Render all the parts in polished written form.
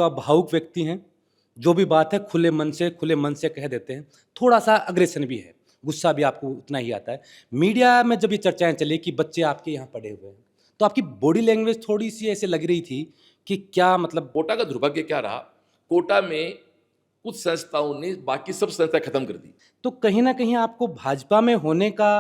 तो आप भावुक व्यक्ति हैं, जो भी बात है खुले मन से कह देते हैं। थोड़ा-सा अग्रेशन भी है, गुस्सा भी आपको उतना ही आता है। मीडिया में जब ये चर्चाएँ चली कि बच्चे आपके यहाँ पढ़े हुए हैं, तो आपकी बॉडी लैंग्वेज थोड़ी-सी ऐसे लग रही थी कि क्या मतलब कोटा का दुर्भाग्य क्या रहा, कोटा में कुछ संस्थाओं ने बाकी सब संस्थाएं खत्म कर दी। तो कहीं न कहीं आपको भाजपा में होने का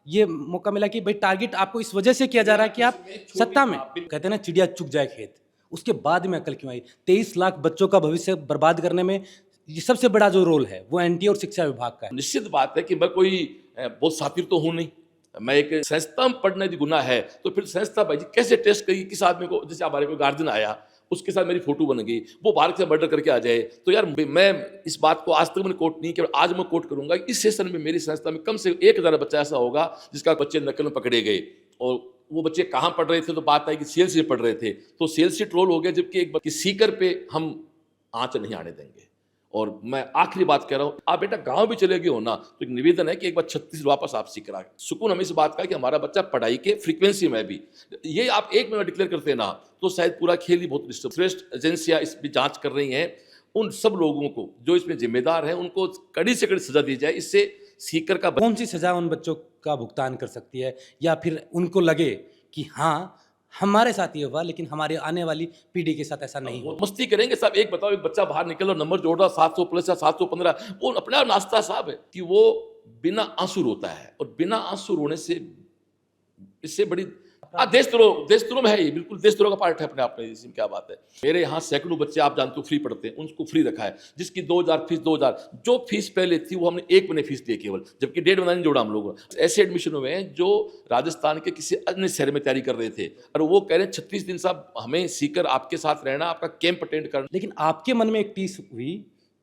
ये मौका मिला कि भाई टारगेट आपको इस वजह से किया जा रहा है कि आप सत्ता में कहते हैं ना चिड़िया चुग जाए खेत, उसके बाद में अकल क्यों आई? 23 लाख बच्चों का भविष्य बर्बाद करने में ये सबसे बड़ा जो रोल है वो एनटीए और शिक्षा विभाग का है। निश्चित बात है कि मैं कोई बहुत सातिर तो हूं नहीं, मैं एक संस्था में पढ़ना यदि गुनाह है तो फिर संस्था भाई जी कैसे टेस्ट करेगी किस आदमी को? जैसे हमारे कोई गार्जियन आया, उसके साथ मेरी फोटो बन गई, वो बाहर से मर्डर करके आ जाए, तो यार मैं इस बात को आज तक मैंने कोट नहीं किया, आज मैं कोट करूंगा। इस सेशन में मेरी संस्था में कम से 1000 बच्चा ऐसा होगा जिसका बच्चे नकल में पकड़े गए, और वो बच्चे कहाँ पढ़ रहे थे तो बात आई कि सीएलसी पढ़ रहे थे, तो सीएलसी ट्रोल हो गया, जबकि एक सीकर पे हम आंच नहीं आने देंगे। और मैं आखिरी बात कह रहा हूं, आप बेटा गांव भी चले गए हो ना, तो एक निवेदन है कि एक बार छत्तीसगढ़ वापस आप सीख रहा है। सुकून हमें इस बात का कि हमारा बच्चा पढ़ाई के फ्रीक्वेंसी में भी, ये आप एक में डिक्लेयर करते ना तो शायद पूरा खेल ही बहुत डिस्टर्ब। श्रेष्ठ एजेंसियां इस पर जांच कर रही हैं, उन सब लोगों को जो इसमें जिम्मेदार हैं उनको कड़ी से कड़ी सजा दी जाए। इससे सीकर का कौन सी सजा उन बच्चों का भुगतान कर सकती है, या फिर उनको लगे कि हाँ हमारे साथ ये हुआ लेकिन हमारे आने वाली पीढ़ी के साथ ऐसा नहीं हो? वो मस्ती करेंगे साहब। एक बताओ, एक बच्चा बाहर निकल और नंबर जोड़ रहा 700 प्लस या 715, वो अपने आप नाचता साहब है कि वो बिना आंसू रोता है, और बिना आंसू रोने से इससे बड़ी देशद्रोह में है। ये बिल्कुल देशद्रोह का पार्ट है अपने आप में, इसमें क्या बात है। मेरे यहाँ सैकड़ों बच्चे आप जानते हो फ्री पढ़ते हैं, उनको फ्री रखा है, जिसकी 2000 फीस 2000 जो फीस पहले थी वो हमने 1 महीने फीस दी केवल, जबकि 1.5 महीना नहीं जोड़ा हम लोगों ने। ऐसे एडमिशन हुए हैं जो राजस्थान के किसी अन्य शहर में तैयारी कर रहे थे, और वो कह रहे हैं 36 दिन साहब हमें सीकर आपके साथ रहना, आपका कैंप अटेंड करना। लेकिन आपके मन में एक टीस हुई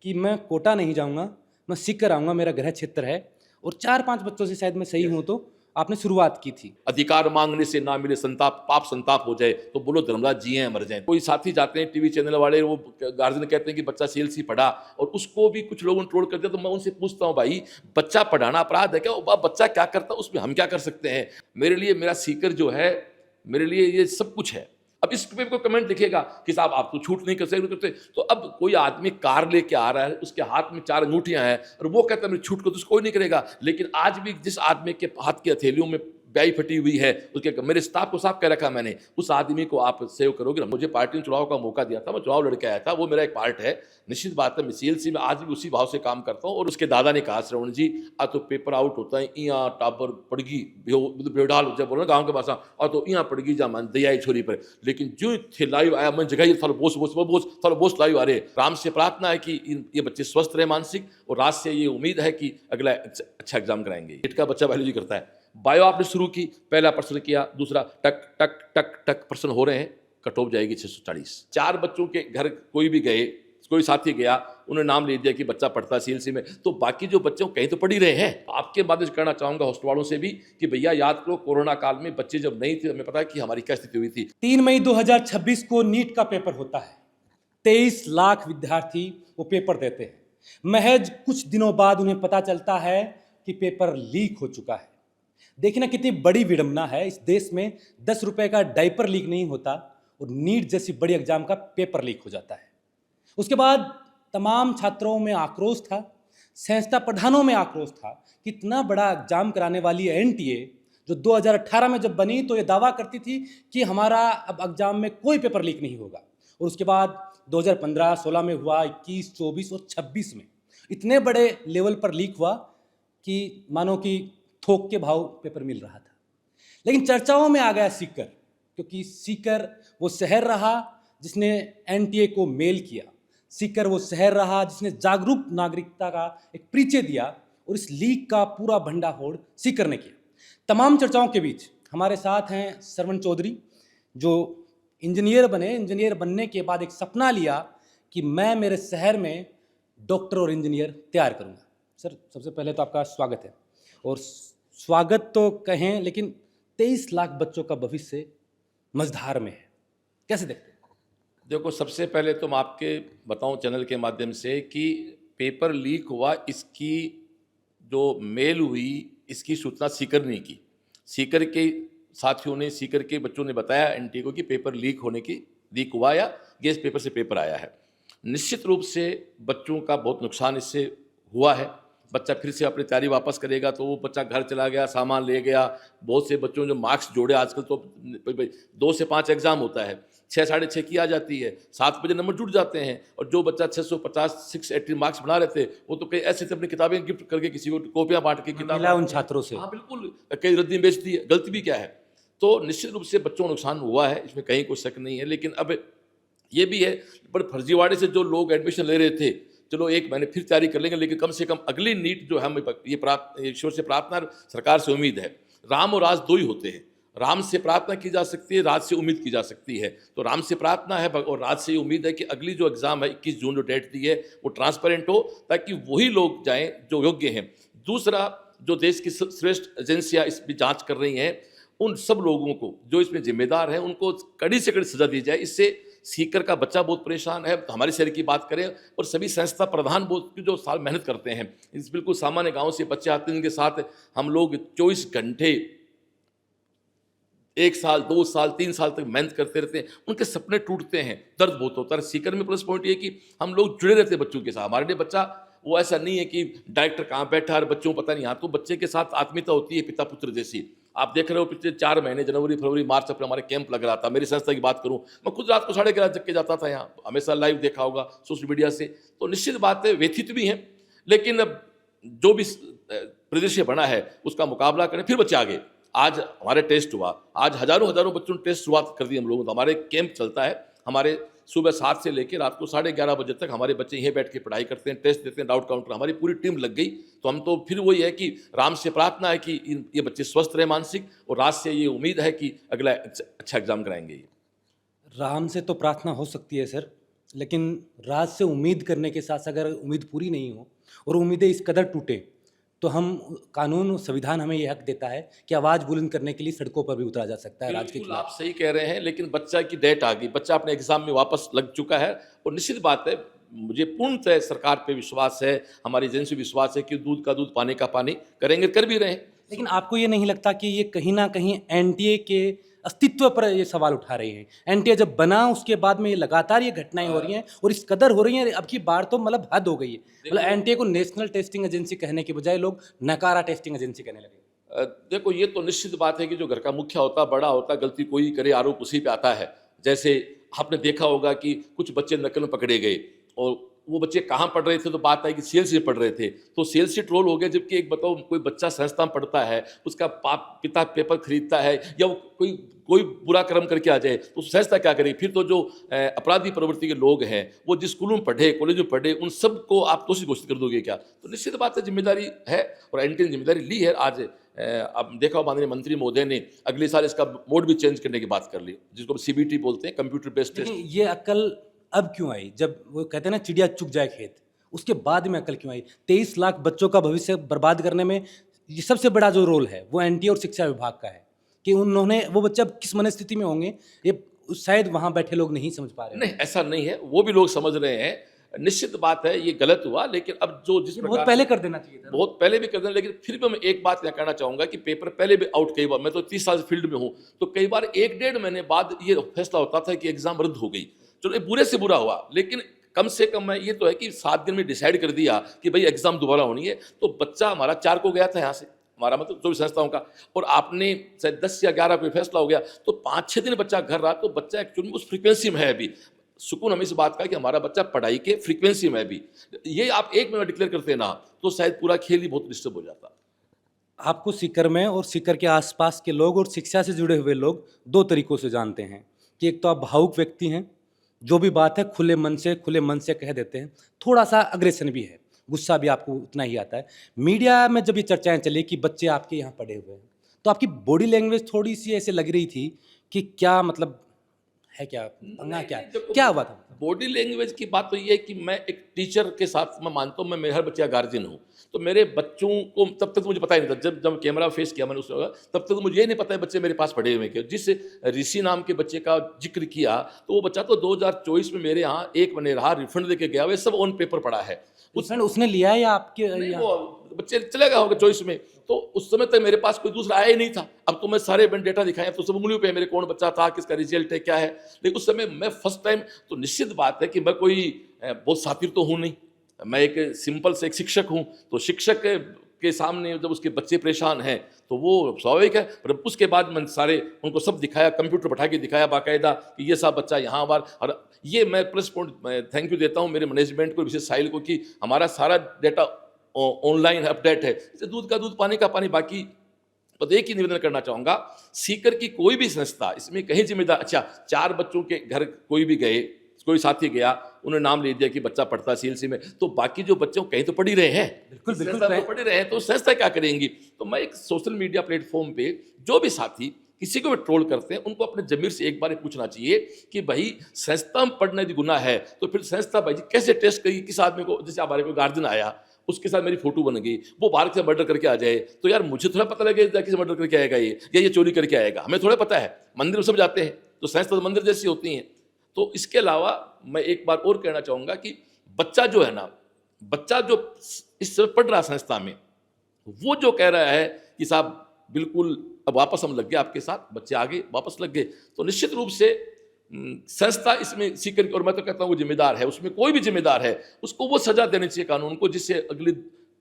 कि मैं कोटा नहीं जाऊंगा, मैं सीकर आऊंगा, मेरा गृह क्षेत्र है, और 4-5 बच्चों से शायद मैं सही हूं, तो आपने शुरुआत की थी। अधिकार मांगने से ना मिले संताप, पाप संताप हो जाए, तो बोलो धर्मराज जी हैं मर जाए। कोई साथी जाते हैं टीवी चैनल वाले, वो गार्जियन कहते हैं कि बच्चा सीएलसी पढ़ा, और उसको भी कुछ लोगों ने ट्रोल कर दिया। तो मैं उनसे पूछता हूँ, भाई बच्चा पढ़ाना अपराध है क्या? बच्चा क्या करता है उसमें हम क्या कर सकते हैं? मेरे लिए मेरा सीकर जो है, मेरे लिए ये सब कुछ है। अब इस पे कोई कमेंट लिखेगा कि साहब आप तो छूट नहीं कर सकते, तो अब कोई आदमी कार लेके आ रहा है, उसके हाथ में 4 अंगूठियां हैं, और वो कहता है मेरी छूट को, तो उसको कोई नहीं करेगा। लेकिन आज भी जिस आदमी के हाथ की हथेलियों में ब्याई फटी हुई है, उसके मेरे स्टाफ को साफ कह रखा मैंने, उस आदमी को आप सेव करोगे ना। मुझे पार्टी ने चुनाव का मौका दिया था, मैं चुनाव लड़के आया था, वो मेरा एक पार्ट है। निश्चित बात है, मैं सीएलसी में आज भी उसी भाव से काम करता हूँ। और उसके दादा ने कहा, श्रवण जी आ तो पेपर आउट होता है, इं टाबर पड़गी बेडाल जब बोलो गाँव के भाषा, और तो इं पड़गी जा मन दया छोरी पर। लेकिन जो थे लाइव आया मन जगह थालो बोस लाइव आ रहे। राम से प्रार्थना है कि ये बच्चे स्वस्थ रहे मानसिक, और राज से ये उम्मीद है कि अगला अच्छा एग्जाम कराएंगे। इट का बच्चा बायोलॉजी करता है, बायो आपने शुरू की, पहला प्रश्न किया, दूसरा टक टक टक टक प्रश्न हो रहे हैं, कट ऑफ जाएगी 640। 4 बच्चों के घर कोई भी गए, कोई साथी गया, उन्होंने नाम ले दिया कि बच्चा पढ़ता है सीएलसी में, तो बाकी जो बच्चे कहीं तो पढ़ ही रहे हैं। आपके माध्यम से कहना चाहूंगा हॉस्टल वालों से भी कि भैया याद करो, कोरोना काल में बच्चे जब नहीं थे, हमें पता है कि हमारी क्या स्थिति हुई थी। 3 मई 2026 को नीट का पेपर होता है। 23 लाख विद्यार्थी वो पेपर देते हैं। महज कुछ दिनों बाद उन्हें पता चलता है कि पेपर लीक हो चुका है। देखिए ना कितनी बड़ी विडंबना है, इस देश में 10 रुपए का डायपर लीक नहीं होता, और नीट जैसी बड़ी एग्जाम का पेपर लीक हो जाता है। उसके बाद तमाम छात्रों में आक्रोश था, संस्था प्रधानों में आक्रोश था कि इतना बड़ा एग्जाम कराने वाली एनटीए जो 2018 में जब बनी तो ये दावा करती थी कि हमारा अब एग्जाम में कोई पेपर लीक नहीं होगा, और उसके बाद 2015-16 में हुआ, 21, 24 और 26 में इतने बड़े लेवल पर लीक हुआ कि मानो कि थोक के भाव पेपर मिल रहा था। लेकिन चर्चाओं में आ गया सीकर, क्योंकि सीकर वो शहर रहा जिसने एनटीए को मेल किया, सीकर वो शहर रहा जिसने जागरूक नागरिकता का एक परिचय दिया, और इस लीक का पूरा भंडाफोड़ सीकर ने किया। तमाम चर्चाओं के बीच हमारे साथ हैं श्रवण चौधरी, जो इंजीनियर बने, इंजीनियर बनने के बाद एक सपना लिया कि मैं मेरे शहर में डॉक्टर और इंजीनियर तैयार करूंगा। सर सबसे पहले तो आपका स्वागत है, और स्वागत तो कहें लेकिन 23 लाख बच्चों का भविष्य मझधार में है, कैसे देखते हैं? देखो, सबसे पहले तो मैं आपके बताऊं चैनल के माध्यम से कि पेपर लीक हुआ, इसकी जो मेल हुई, इसकी सूचना सीकर ने की। सीकर के साथियों ने, सीकर के बच्चों ने बताया एनटीए को कि पेपर लीक हुआ या गेस्ट पेपर से पेपर आया है। निश्चित रूप से बच्चों का बहुत नुकसान इससे हुआ है। बच्चा फिर से अपनी तैयारी वापस करेगा तो वो बच्चा घर चला गया, सामान ले गया। बहुत से बच्चों जो मार्क्स जोड़े, आजकल तो 2 से 5 एग्ज़ाम होता है, 6 साढ़े 6 की आ जाती है, 7 बजे नंबर जुट जाते हैं। और जो बच्चा 650 680 मार्क्स बना रहे थे, वो तो कई ऐसे थे अपनी किताबें गिफ्ट करके किसी को कॉपियाँ बांट के किताब मिला उन छात्रों से। हाँ बिल्कुल, कई रद्दी बेच दी है, गलती भी क्या है। तो निश्चित रूप से बच्चों को नुकसान हुआ है, इसमें कहीं कोई शक नहीं है। लेकिन अब ये भी है, पर फर्जीवाड़े से जो लोग एडमिशन ले रहे थे, चलो 1 महीने फिर तैयारी कर लेंगे, लेकिन कम से कम अगली नीट जो हम ये ईश्वर से प्रार्थना, सरकार से उम्मीद है। राम और राज 2 ही होते हैं। राम से प्रार्थना की जा सकती है, राज से उम्मीद की जा सकती है। तो राम से प्रार्थना है और राज से ये उम्मीद है कि अगली जो एग्ज़ाम है 21 जून जो डेट दी है वो ट्रांसपेरेंट हो, ताकि वही लोग जाएं जो योग्य हैं। दूसरा, जो देश की श्रेष्ठ एजेंसियाँ इस पर जाँच कर रही हैं, उन सब लोगों को जो इसमें जिम्मेदार हैं उनको कड़ी से कड़ी सज़ा दी जाए। इससे सीकर का बच्चा बहुत परेशान है। हमारे शहर की बात करें और सभी संस्था प्रधान बहुत जो साल मेहनत करते हैं, इस बिल्कुल सामान्य गांव से बच्चे आते हैं, इनके साथ हम लोग 24 घंटे 1 साल 2 साल 3 साल तक मेहनत करते रहते हैं। उनके सपने टूटते हैं, दर्द बहुत होता है। सीकर में प्लस पॉइंट ये कि हम लोग जुड़े रहते हैं बच्चों के साथ। हमारे लिए बच्चा वो ऐसा नहीं है कि डायरेक्टर कहाँ बैठा है और बच्चों को पता नहीं। यहाँ तो बच्चे के साथ आत्मीयता होती है, पिता पुत्र जैसी। आप देख रहे हो पिछले 4 महीने जनवरी फरवरी मार्च अप्रैल हमारे कैंप लग रहा था। मेरी संस्था की बात करूं, मैं खुद रात को 11:30 जग के जाता था यहाँ, हमेशा लाइव देखा होगा सोशल मीडिया से। तो निश्चित बात है, व्यथित भी हैं, लेकिन अब जो भी परिदृश्य बना है उसका मुकाबला करें, फिर बच्चे आगे। आज हमारे टेस्ट हुआ, आज हजारों बच्चों ने टेस्ट शुरुआत कर दी हम लोगों ने। हमारे कैंप चलता है, हमारे सुबह 7 से लेकर रात को 11:30 बजे तक हमारे बच्चे यहीं बैठ के पढ़ाई करते हैं, टेस्ट देते हैं, डाउट काउंटर, हमारी पूरी टीम लग गई। तो हम तो फिर वही है कि राम से प्रार्थना है कि ये बच्चे स्वस्थ रहे मानसिक, और राज से ये उम्मीद है कि अगला अच्छा एग्जाम कराएंगे। ये राम से तो प्रार्थना हो सकती है सर, लेकिन राज से उम्मीद करने के साथ अगर उम्मीद पूरी नहीं हो और उम्मीदें इस कदर टूटे, तो हम कानून और संविधान हमें यह हक देता है कि आवाज़ बुलंद करने के लिए सड़कों पर भी उतरा जा सकता है राज के बिल्कुल, खिलाफ। आप सही कह रहे हैं, लेकिन बच्चा की डेट आ गई, बच्चा अपने एग्जाम में वापस लग चुका है। और निश्चित बात है, मुझे पूर्णतः सरकार पे विश्वास है, हमारी एजेंसी विश्वास है कि दूध का दूध पानी का पानी करेंगे, कर भी रहे हैं। लेकिन आपको ये नहीं लगता कि ये कहीं ना कहीं एनटीए के अस्तित्व पर ये सवाल उठा रहे हैं? एनटीए जब बना उसके बाद में ये लगातार ये घटनाएं हो रही हैं और इस कदर हो रही हैं, अब की बार तो मतलब हद हो गई है। मतलब एनटीए को नेशनल टेस्टिंग एजेंसी कहने के बजाय लोग नकारा टेस्टिंग एजेंसी कहने लगे। देखो, ये तो निश्चित बात है कि जो घर का मुखिया होता, बड़ा होता, गलती कोई करे आरोप उसी पे आता है। जैसे आपने देखा होगा कि कुछ बच्चे नकल में पकड़े गए, और वो बच्चे कहाँ पढ़ रहे थे, तो बात आई कि सीएलसी पढ़ रहे थे, तो सीएलसी ट्रोल हो गया। जबकि एक बताओ, कोई बच्चा संस्था में पढ़ता है, उसका पिता पेपर खरीदता है, या वो कोई बुरा कर्म करके आ जाए तो संस्था क्या करेगी? फिर तो जो अपराधी प्रवृत्ति के लोग हैं, वो जिस स्कूलों में पढ़े, कॉलेज में पढ़े, उन सबको आप दोषी घोषित कर दोगे क्या? तो निश्चित बात है, जिम्मेदारी है, और एनटीए ने जिम्मेदारी ली है। आज अब देखा, माननीय मंत्री महोदय ने अगले साल इसका मोड भी चेंज करने की बात कर ली, जिसको सीबीटी बोलते हैं, कंप्यूटर बेस्ड टेस्ट। ये अकल अब क्यों आई? जब वो कहते हैं ना चिड़िया चुग जाए खेत, उसके बाद में अकल क्यों आई? 23 लाख बच्चों का भविष्य बर्बाद करने में ये सबसे बड़ा जो रोल है वो एनटीए और शिक्षा विभाग का है कि उन्होंने, वो बच्चा किस मनस्थिति में होंगे ये शायद वहां बैठे लोग नहीं समझ पा रहे। नहीं, ऐसा नहीं है, वो भी लोग समझ रहे हैं। निश्चित बात है, ये गलत हुआ, लेकिन अब जो जिस बहुत पहले कर देना चाहिए था। बहुत पहले भी कर देना। लेकिन फिर भी मैं एक बात यहाँ कहना चाहूंगा कि पेपर पहले भी आउट, कई बार, मैं तो 30 साल फील्ड में हूँ, तो कई बार 1-1.5 महीने बाद ये फैसला होता था कि एग्जाम रद्द हो गई। चलो, ये बुरे से बुरा हुआ, लेकिन कम से कम मैं ये तो है कि 7 दिन में डिसाइड कर दिया कि भाई एग्जाम दोबारा होनी है। तो बच्चा हमारा 4 को गया था यहाँ से, हमारा मतलब जो भी संस्थाओं का, और आपने शायद 10 या 11 को फैसला हो गया, तो 5-6 दिन बच्चा घर रहा। तो बच्चा एक्चुअली उस फ्रीक्वेंसी में है अभी। सुकून हमें इस बात का कि हमारा बच्चा पढ़ाई के फ्रीक्वेंसी में भी। ये आप 1 महीना डिक्लेयर करते ना, तो शायद पूरा खेल ही बहुत डिस्टर्ब हो जाता। आपको सीकर में और सीकर के आसपास के लोग और शिक्षा से जुड़े हुए लोग 2 तरीकों से जानते हैं कि एक तो आप भावुक व्यक्ति हैं, जो भी बात है खुले मन से कह देते हैं, थोड़ा सा अग्रेशन भी है, गुस्सा भी आपको उतना ही आता है। मीडिया में जब ये चर्चाएं चली कि बच्चे आपके यहाँ पढ़े हुए हैं, तो आपकी बॉडी लैंग्वेज थोड़ी सी ऐसे लग रही थी कि क्या मतलब है, क्या पंगा, क्या हुआ था? बॉडी लैंग्वेज की बात तो ये है कि मैं एक टीचर के साथ मैं मानता हूँ, मैं हर बच्चे का गार्जियन हूँ, तो मेरे बच्चों को तब तक मुझे पता ही नहीं था। जब कैमरा फेस किया मैंने उस वक्त, तब तक मुझे ये नहीं पता है बच्चे मेरे पास पढ़े हुए हैं। जिस ऋषि नाम के बच्चे का जिक्र किया, तो वो बच्चा तो 2024 में मेरे यहाँ 1 महीने रहा, रिफंड देके गया, वे सब ऑन पेपर पढ़ा है। उसने लिया है या आपके? वो बच्चे चले गया होगा चॉइस में, तो उस समय तक मेरे पास कोई दूसरा आया ही नहीं था। अब तो मैं सारे डेटा दिखाए, तो सब उंगलियों पे मेरे कौन बच्चा था, किसका रिजल्ट है, क्या है। लेकिन उस समय मैं फर्स्ट टाइम, तो निश्चित निश्चित बात है कि मैं कोई बहुत सातिर तो हूँ नहीं, मैं एक सिंपल से एक शिक्षक हूँ। तो शिक्षक के सामने जब उसके बच्चे परेशान हैं तो वो स्वाभाविक है। पर उसके बाद मैंने सारे उनको सब दिखाया, कंप्यूटर बैठा के दिखाया बाकायदा कि ये सब बच्चा यहाँ बार। और ये मैं प्लस पॉइंट मैं थैंक यू देता हूँ मेरे मैनेजमेंट को, विशेष साहिल को, कि हमारा सारा डेटा ऑनलाइन अपडेट है। जैसे दूध का दूध पानी का पानी। बाकी तो एक ही निवेदन करना चाहूँगा, सीकर की कोई भी संस्था इसमें कहीं जिम्मेदार, अच्छा 4 बच्चों के घर कोई भी गए, कोई साथी गया, उन्होंने नाम ले दिया कि बच्चा पढ़ता सीएलसी में, तो बाकी जो बच्चे कहीं तो पढ़ ही रहे हैं, बिल्कुल संस्था तो पढ़ ही रहे हैं, तो संस्था क्या करेंगी। तो मैं एक सोशल मीडिया प्लेटफॉर्म पे जो भी साथी किसी को भी ट्रोल करते हैं उनको अपने जमीर से एक बार पूछना चाहिए कि भाई संस्था में पढ़ना यदि गुनाह है तो फिर संस्था भाई कैसे टेस्ट करेगी किस आदमी को। जैसे हमारे को गार्जियन आया, उसके साथ मेरी फोटो बन गई, वो बाहर से मर्डर करके आ जाए, तो यार मुझे थोड़ा पता लगेगा कि मर्डर करके आएगा ये, या ये चोरी करके आएगा, हमें थोड़ा पता है। मंदिर में सब जाते हैं तो संस्था तो मंदिर जैसी होती हैं। तो इसके अलावा मैं एक बार और कहना चाहूँगा कि बच्चा जो है ना, बच्चा जो इस समय पढ़ रहा संस्था में, वो जो कह रहा है कि साहब बिल्कुल अब वापस हम लग गए आपके साथ, बच्चे आगे वापस लग गए, तो निश्चित रूप से संस्था इसमें सीकर, और मैं तो कहता हूँ वो जिम्मेदार है, उसमें कोई भी जिम्मेदार है उसको वो सजा देनी चाहिए कानून को, जिससे अगले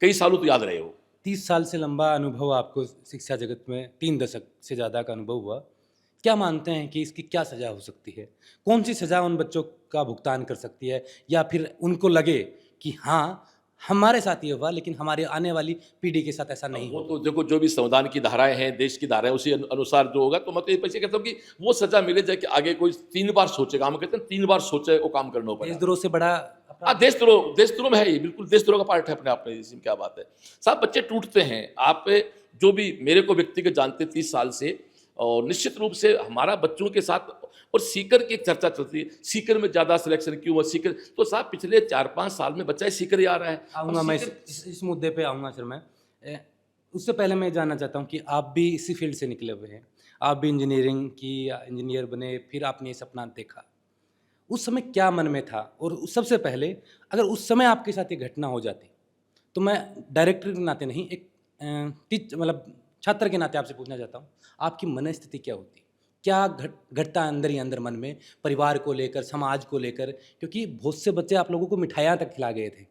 कई सालों तो याद रहे हो। 30 साल से लंबा अनुभव आपको शिक्षा जगत में, 3 दशक से ज़्यादा का अनुभव हुआ। क्या मानते हैं कि इसकी क्या सज़ा हो सकती है? कौन सी सज़ा उन बच्चों का भुगतान कर सकती है, या फिर उनको लगे कि हाँ हमारे साथ ये हुआ लेकिन हमारे आने वाली पीढ़ी के साथ ऐसा नहीं वो हो? तो देखो जो भी संविधान की धाराएं हैं, देश की धाराएं, उसी अनुसार जो होगा, तो मैं तो ये पीछे कहता हूँ कि वो सजा मिले जाए कि आगे कोई 3 बार सोचेगा। हम कहते हैं 3 बार सोचे वो काम करना पड़ेगा। देशद्रोह से बड़ा अपराध? देशद्रोह में है ये, बिल्कुल देशद्रोह का पार्ट है अपने आप में, इसमें क्या बात है साहब। बच्चे टूटते हैं, आप जो भी मेरे को व्यक्तिगत जानते 30 साल से, और निश्चित रूप से हमारा बच्चों के साथ, और सीकर की एक चर्चा चलती है, सीकर में ज़्यादा सिलेक्शन क्यों हुआ सीकर, तो साहब पिछले 4-5 साल में बच्चा सीकर ही आ रहा है। आऊँगा मैं इस मुद्दे पे आऊँगा सर। मैं उससे पहले मैं जानना चाहता हूँ कि आप भी इसी फील्ड से निकले हुए हैं, आप भी इंजीनियरिंग की, इंजीनियर बने, फिर आपने ये सपना देखा। उस समय क्या मन में था? और सबसे पहले अगर उस समय आपके साथ ये घटना हो जाती, तो मैं डायरेक्टर के नाते नहीं, एक मतलब छात्र के नाते आपसे पूछना चाहता हूँ, आपकी मनस्थिति क्या होती? क्या घटता अंदर ही अंदर मन में, परिवार को लेकर, समाज को लेकर? क्योंकि बहुत से बच्चे आप लोगों को मिठाइयाँ तक खिला गए थे,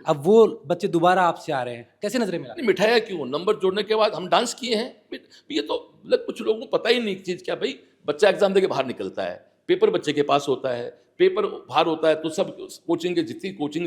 अब वो बच्चे दोबारा आपसे आ रहे हैं, कैसे नजरें मिला? मिठाइयाँ क्यों, नंबर जोड़ने के बाद हम डांस किए हैं। ये तो मतलब कुछ लोगों को पता ही नहीं चीज़ क्या, भाई बच्चा एग्जाम दे के बाहर निकलता है, पेपर बच्चे के पास होता है, पेपर बाहर होता है, तो सब कोचिंग के जितनी कोचिंग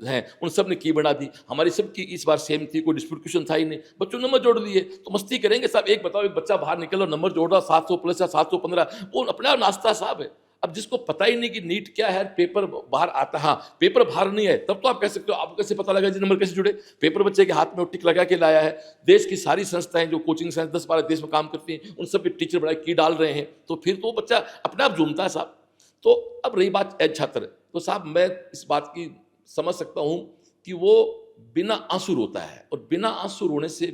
हैं उन सब ने की बढ़ा दी, हमारी सब की इस बार सेम थी, कोई डिस्ट्रीब्यूशन था ही नहीं, बच्चों ने नंबर जोड़ लिए, तो मस्ती करेंगे साहब। एक बताओ, एक बच्चा बाहर निकल और नंबर जोड़ रहा 700 प्लस या 715, वो अपने आप नाश्ता साहब है। अब जिसको पता ही नहीं कि नीट क्या है, पेपर बाहर आता, हाँ पेपर बाहर नहीं है तब तो आप कह सकते हो, आपको कैसे पता लगा जी नंबर कैसे जुड़े? पेपर बच्चे के हाथ में टिक लगा के लाया है। देश की सारी संस्थाएं जो कोचिंग संस्थाएं 10-12 देश में काम करती हैं, उन सब पे टीचर बड़ा की डाल रहे हैं, तो फिर तो बच्चा अपने आप झूमता है साहब। तो अब रही बात छात्र, तो साहब मैं इस बात की समझ सकता हूँ कि वो बिना आंसू रोता है, और बिना आंसू रोने से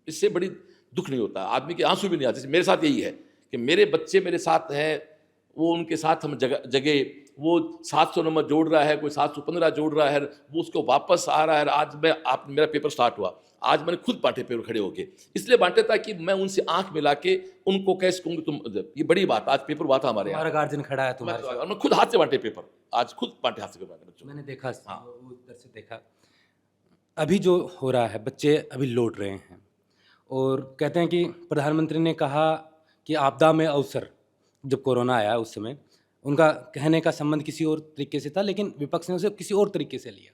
इससे बड़ी दुख नहीं होता, आदमी के आंसू भी नहीं आते। मेरे साथ यही है कि मेरे बच्चे मेरे साथ हैं, वो उनके साथ हम जगह वो 700 नंबर जोड़ रहा है, कोई 715 जोड़ रहा है, वो उसको वापस आ रहा है। आज मेरा पेपर स्टार्ट हुआ, आज मैंने खुद बांटे पेपर खड़े होके, इसलिए बांटे ताकि मैं उनसे आंख मिला के उनको कैसे कहूँगी तुम, ये बड़ी बात, आज पेपर हुआ था हमारे यहाँ, हमारा गार्जियन खड़ा है तुम्हारे साथ, मैं खुद हाथ से बांटे पेपर, आज खुद बांटे हाथ से बांटे बच्चों। मैंने देखा, हाँ वो इधर से देखा। अभी जो हो रहा है, बच्चे अभी लौट रहे हैं, और कहते हैं कि प्रधानमंत्री ने कहा कि आपदा में अवसर, जब कोरोना आया उस समय उनका कहने का संबंध किसी और तरीके से था, लेकिन विपक्ष ने उसे किसी और तरीके से लिया।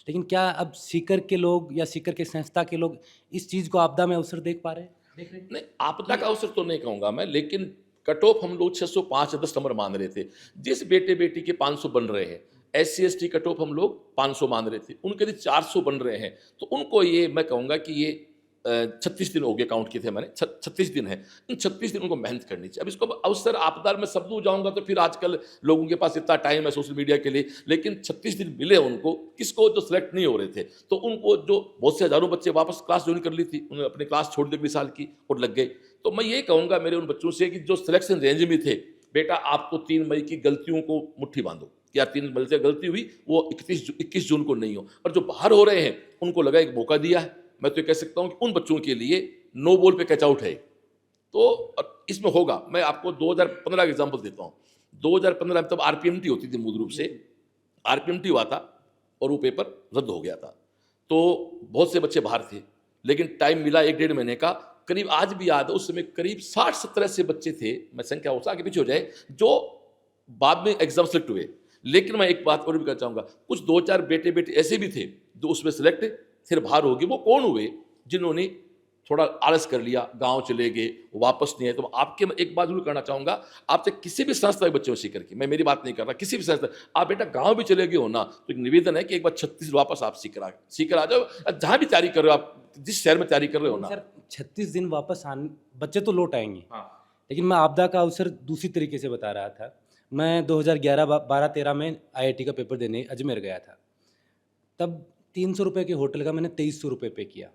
लेकिन क्या अब सीकर के लोग या सीकर के संस्था के लोग इस चीज़ को आपदा में अवसर देख पा रहे हैं? देख रहे हैं? नहीं, आपदा का अवसर तो नहीं कहूँगा मैं, लेकिन कट ऑफ हम लोग 605 या 10 नंबर मान रहे थे। जिस बेटे बेटी के 500 बन रहे हैं, SC/ST कट ऑफ हम लोग 500 मान रहे थे, उनके यदि 400 बन रहे हैं, तो उनको ये मैं कहूँगा कि ये 36 दिन हो गए, काउंट किए थे मैंने, 36 दिन है। इन 36 दिन उनको मेहनत करनी चाहिए। अब इसको अवसर आपदार में सब दूर जाऊंगा तो फिर आजकल लोगों के पास इतना टाइम है सोशल मीडिया के लिए, लेकिन 36 दिन मिले उनको, किसको जो सिलेक्ट नहीं हो रहे थे, तो उनको जो बहुत से हजारों बच्चे वापस क्लास ज्वाइन कर ली थी, उन्होंने अपनी क्लास छोड़ दी अगले साल की और लग गए। तो मैं ये कहूँगा मेरे उन बच्चों से कि जो सिलेक्शन रेंज में थे, बेटा आप तो 3 मई की गलतियों को मुट्ठी बांधो, या 3 मई से गलती हुई वो 21 जून को नहीं हो, और जो बाहर हो रहे हैं उनको लगा एक मौका दिया है। मैं तो कह सकता हूं कि उन बच्चों के लिए नो बॉल पे कैच आउट है। तो इसमें होगा, मैं आपको 2015 का एग्जांपल देता हूं। 2015 में तब आरपीएमटी होती थी मूल रूप से, आरपीएमटी हुआ था और वो पेपर रद्द हो गया था। तो बहुत से बच्चे बाहर थे, लेकिन टाइम मिला 1-1.5 महीने का। करीब आज भी याद है, उस समय करीब 60-70 ऐसे बच्चे थे, मैं संख्या हो आगे पीछे हो जाए, जो बाद में एग्जाम सेलेक्ट हुए। लेकिन मैं एक बात और भी कहना चाहूँगा, कुछ 2-4 बेटे बेटे ऐसे भी थे जो उसमें सेलेक्ट फिर बाहर हो गए। वो कौन हुए? जिन्होंने थोड़ा आलस कर लिया, गांव चले गए, वापस नहीं आए। तो आपके एक बात जरूर करना चाहूँगा, आपसे किसी भी संस्था के बच्चों सीकर की, मैं मेरी बात नहीं कर रहा, किसी भी संस्था, आप बेटा गांव भी चले गए हो ना, तो एक निवेदन है कि एक बार छत्तीसगढ़ वापस आप सीकर आ जाओ। जहाँ भी तैयारी कर रहे हो आप, जिस शहर में तैयारी कर रहे हो ना। सर 36 दिन वापस आने, बच्चे तो लौट आएंगे। हाँ। लेकिन मैं आपदा का अवसर दूसरी तरीके से बता रहा था। मैं 2011-12-13 में आईआईटी का पेपर देने अजमेर गया था। तब 300 रुपये के होटल का मैंने 2300 रुपये पे किया।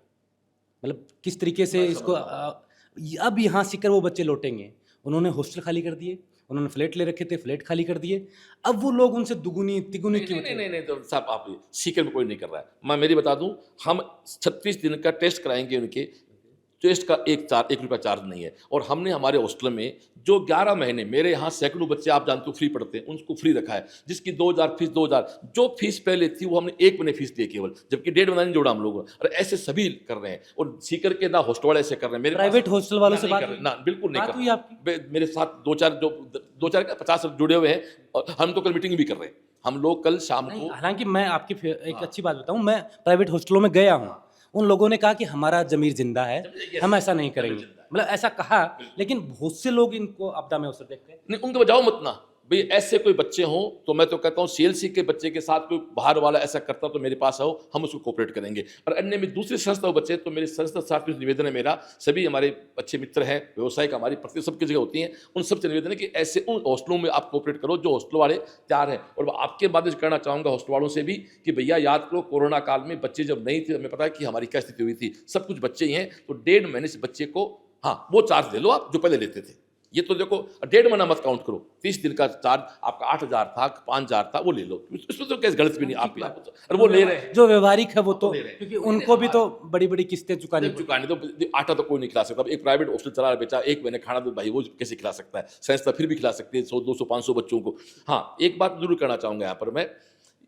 मतलब किस तरीके से इसको अब यहाँ सीकर वो बच्चे लौटेंगे। उन्होंने हॉस्टल खाली कर दिए, उन्होंने फ्लैट ले रखे थे, फ्लैट खाली कर दिए। अब वो लोग उनसे दुगुनी तिगुनी नहीं, नहीं, नहीं, नहीं, तो साहब आप सीकर में कोई नहीं कर रहा है। मैं मेरी बता दूं, हम 36 दिन का टेस्ट कराएंगे उनके। टेस्ट का एक रुपया चार्ज नहीं है। और हमने हमारे हॉस्टल में जो 11 महीने, मेरे यहाँ सैकड़ों बच्चे आप जानते हो फ्री पढ़ते हैं, उनको फ्री रखा है। जिसकी 2000 फीस, 2000 जो फीस पहले थी वो हमने 1 महीने फीस दी केवल, जबकि 1.5 महीना नहीं जोड़ा हम लोगों ने। और ऐसे सभी कर रहे हैं। और सीकर के ना हॉस्टल वाले ऐसे कर रहे हैं। मेरे प्राइवेट हॉस्टल वालों से बात ना बिल्कुल नहीं बात कर हुई रहे। आपकी? मेरे साथ 2-4 50 जुड़े हुए हैं, और हम तो कल मीटिंग भी कर रहे हैं। हम लोग कल शाम को, हालांकि मैं आपकी एक अच्छी बात बताऊं, मैं प्राइवेट हॉस्टलों में गया हूं। उन लोगों ने कहा कि हमारा जमीर जिंदा है, हम ऐसा नहीं करेंगे। मतलब ऐसा कहा, लेकिन बहुत से लोग इनको आपदा में अवसर देखते हैं। नहीं, उनको बजाओ मत ना भाई। ऐसे कोई बच्चे हों तो मैं तो कहता हूँ सीएलसी के बच्चे के साथ कोई बाहर वाला ऐसा करता तो मेरे पास आओ, हम उसको कोऑपरेट करेंगे। और अन्य में दूसरी संस्था बच्चे, तो मेरी संस्था साथ में निवेदन है मेरा, सभी हमारे अच्छे मित्र हैं, व्यवसाय का हमारी प्रति सबकी जगह होती हैं, उन सबसे निवेदन है कि ऐसे उन हॉस्टलों में आप कोऑपरेट करो जो हॉस्टल वाले तैयार हैं। और आपके माध्यम से कहना चाहूँगा हॉस्टल वालों से भी कि भैया याद करो, कोरोना काल में बच्चे जब नहीं थे, हमें पता है कि हमारी क्या स्थिति हुई थी। सब कुछ बच्चे ही हैं, तो 1.5 महीने से बच्चे को हाँ वो चार्ज ले लो आप जो पहले लेते थे। ये तो देखो 1.5 महीना मत काउंट करो, 30 दिन का चार्ज आपका 8,000 था, 5,000 था, वो ले लो। इसमें तो कैसे गलत भी नहीं आप और वो ले रहे हैं जो व्यवहारिक है वो तो, क्योंकि उनको भी तो बड़ी बड़ी किस्तें चुकानी तो आटा तो कोई नहीं खिला सकता। एक प्राइवेट हॉस्टल चला रहा बेचा, एक महीने खाना तो भाई वो कैसे खिला सकता है? संस्था फिर भी खिला सकती है 100, 200, 500 बच्चों को। हाँ, एक बात जरूर कहना चाहूंगा यहाँ पर मैं,